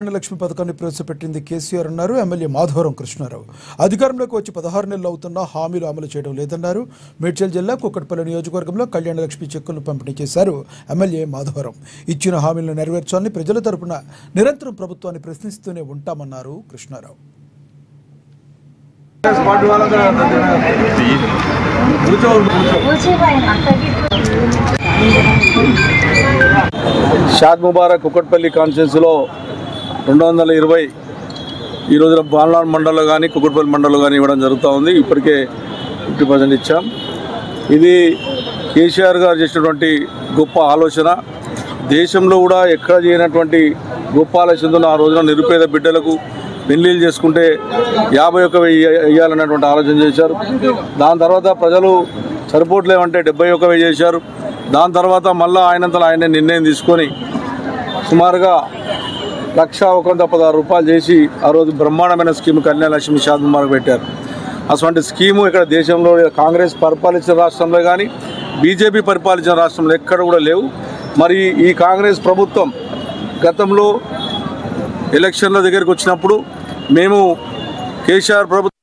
లక్ష్మి పథకాన్ని ప్రవేశపెట్టింది కేసీఆర్ అన్నారు ఎమ్మెల్యే మాధవరం కృష్ణారావు. అధికారంలోకి వచ్చి 16 నెలలు అవుతున్నా హామీలు అమలు చేయడం లేదన్నారు. మేడ్చల్ జిల్లా కుక్కట్పల్లి నియోజకవర్గంలో కళ్యాణలక్ష్మి చెక్కులను పంపిణీ చేశారు ఎమ్మెల్యే మాధవరం. ఇచ్చిన హామీలను నెరవేర్చాలని ప్రజల తరపున నిరంతరం ప్రభుత్వాన్ని ప్రశ్నిస్తూనే ఉంటామన్నారు కృష్ణారావు. షాద్ ముబారక్ కుక్కట్పల్లి కాన్స్టిట్యున్సీలో 220 ఈ రోజున బాలనాడ్ మండలంలో కానీ కుక్కట్పల్లి మండలంలో కానీ ఇవ్వడం జరుగుతూ ఉంది. ఇప్పటికే 50% ఇచ్చాం. ఇది కేసీఆర్ గారు చేసినటువంటి గొప్ప ఆలోచన. దేశంలో కూడా ఎక్కడ చేయనటువంటి గొప్ప ఆలోచనతో ఆ రోజున నిరుపేద బిడ్డలకు పెళ్లిళ్ళు చేసుకుంటే 51,000 వేయాలన్నటువంటి ఆలోచన చేశారు. దాని తర్వాత ప్రజలు సరిపోవట్లేమంటే 71,000 చేశారు. దాని తర్వాత మళ్ళీ ఆయనంతలో ఆయనే నిర్ణయం తీసుకొని సుమారుగా 1,116 రూపాయలు చేసి ఆ రోజు బ్రహ్మాండమైన స్కీమ్ కళ్యాణలక్ష్మి షాద్ ముబారక్ పెట్టారు. అటువంటి స్కీము ఇక్కడ దేశంలో కాంగ్రెస్ పరిపాలించిన రాష్ట్రంలో కానీ బీజేపీ పరిపాలించిన రాష్ట్రంలో ఎక్కడ కూడా లేవు. మరి ఈ కాంగ్రెస్ ప్రభుత్వం గతంలో ఎలక్షన్ల దగ్గరికి వచ్చినప్పుడు మేము కేసీఆర్ ప్రభుత్వం